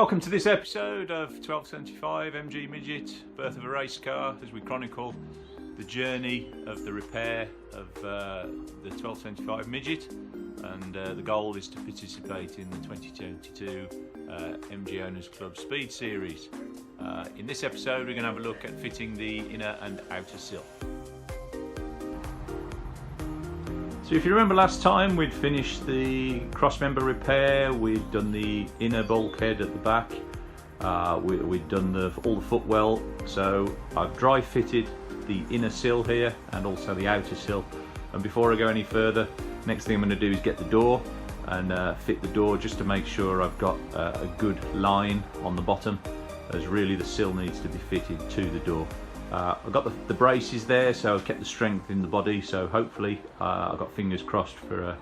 Welcome to this episode of 1275 MG Midget, Birth of a Race Car, as we chronicle the journey of the repair of the 1275 Midget, and the goal is to participate in the 2022 MG Owners Club Speed Series. In this episode we're going to have a look at fitting the inner and outer sill. So if you remember last time, we'd finished the crossmember repair, we'd done the inner bulkhead at the back, we'd done all the footwell. So I've dry fitted the inner sill here and also the outer sill. And before I go any further, next thing I'm going to do is get the door and fit the door, just to make sure I've got a good line on the bottom, as really the sill needs to be fitted to the door. I've got the braces there, so I've kept the strength in the body, so hopefully I've got fingers crossed for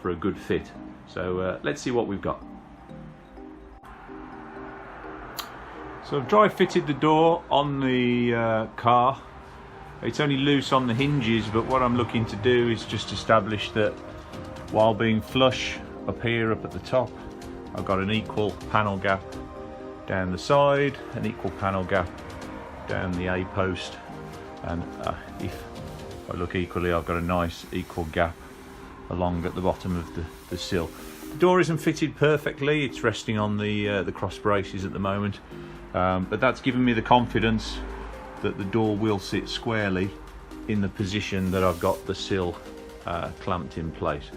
a good fit. So let's see what we've got. So I've dry fitted the door on the car. It's only loose on the hinges, but what I'm looking to do is just establish that while being flush up here, up at the top, I've got an equal panel gap down the side, an equal panel gap down the A post, and if I look equally, I've got a nice equal gap along at the bottom of the sill. The door isn't fitted perfectly, it's resting on the cross braces at the moment, but that's given me the confidence that the door will sit squarely in the position that I've got the sill clamped in place.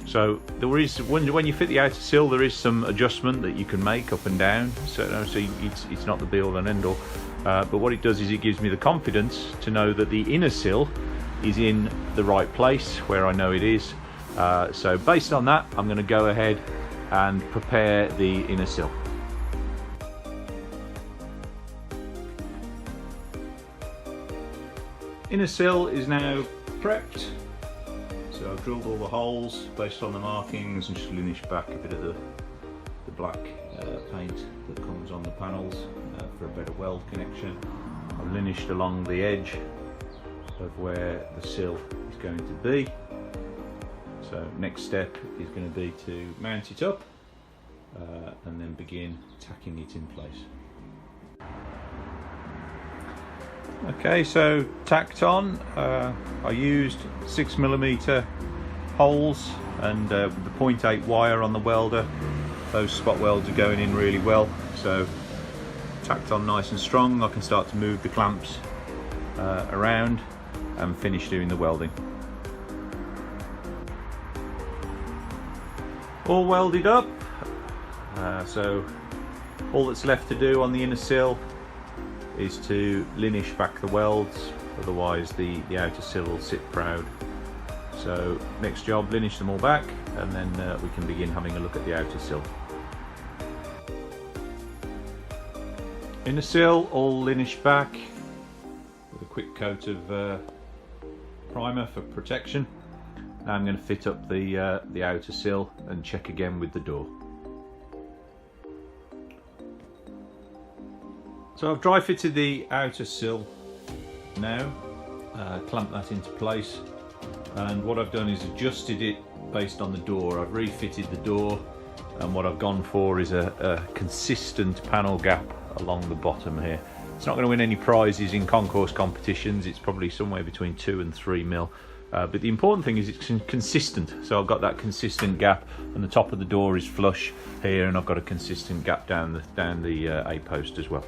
So there is, when you fit the outer sill, there is some adjustment that you can make up and down, so it's not the be all and end all. But what it does is it gives me the confidence to know that the inner sill is in the right place where I know it is. So based on that, I'm going to go ahead and prepare the inner sill. Inner sill is now prepped. So I've drilled all the holes based on the markings and just linished back a bit of the black paint that comes on the panels for a better weld connection. I've linished along the edge of where the sill is going to be. So next step is going to be to mount it up and then begin tacking it in place. Okay, so tacked on, I used 6mm holes and with the 0.8 wire on the welder. Those spot welds are going in really well, so tacked on nice and strong. I can start to move the clamps around and finish doing the welding. All welded up, so all that's left to do on the inner sill is to linish back the welds, otherwise the outer sill will sit proud. So next job, linish them all back, and then we can begin having a look at the outer sill. Inner sill all linished back with a quick coat of primer for protection. Now I'm going to fit up the outer sill and check again with the door. So I've dry fitted the outer sill now, clamped that into place, and what I've done is adjusted it based on the door. I've refitted the door, and what I've gone for is a consistent panel gap along the bottom here. It's not going to win any prizes in concourse competitions, it's probably somewhere between 2 and 3 mil. But the important thing is it's consistent, so I've got that consistent gap, and the top of the door is flush here, and I've got a consistent gap down the A post as well.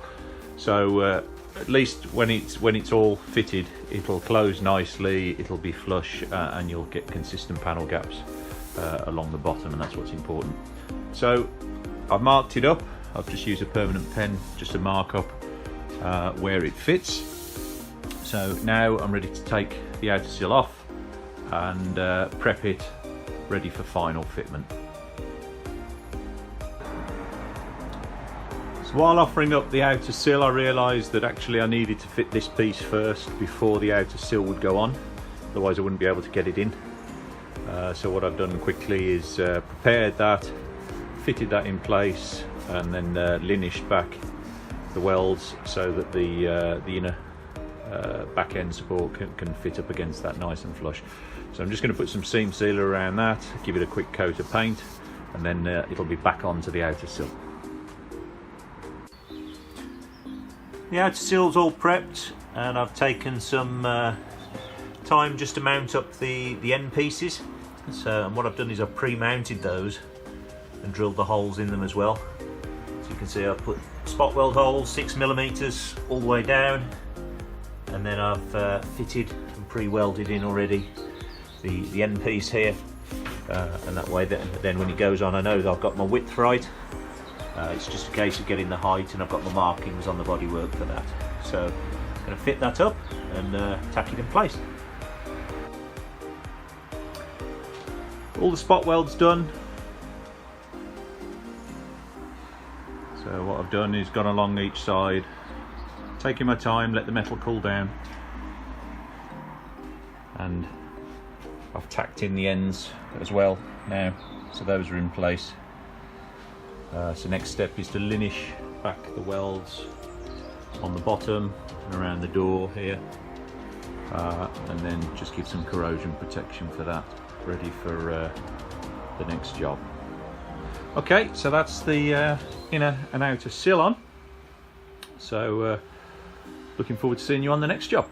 So at least when it's all fitted, it'll close nicely, it'll be flush, and you'll get consistent panel gaps along the bottom, and that's what's important. So I've marked it up. I've just used a permanent pen just to mark up where it fits. So now I'm ready to take the outer sill off and prep it ready for final fitment. So while offering up the outer sill, I realised that actually I needed to fit this piece first before the outer sill would go on, otherwise I wouldn't be able to get it in. So what I've done quickly is prepared that, fitted that in place, and then linished back the welds so that the inner back end support can fit up against that nice and flush. So I'm just going to put some seam sealer around that, give it a quick coat of paint, and then it'll be back onto the outer sill. The outer sill's all prepped, and I've taken some time just to mount up the end pieces. So, and what I've done is I've pre-mounted those and drilled the holes in them as well. So you can see I've put spot weld holes 6mm all the way down, and then I've fitted and pre-welded in already the end piece here, and that way then when it goes on I know that I've got my width right. It's just a case of getting the height, and I've got my markings on the bodywork for that. So I'm going to fit that up and tack it in place. All the spot welds done. So what I've done is gone along each side, taking my time, let the metal cool down, and I've tacked in the ends as well now, so those are in place. So next step is to linish back the welds on the bottom and around the door here, and then just give some corrosion protection for that, ready for the next job. Okay, so that's the inner and outer sill on. So looking forward to seeing you on the next job.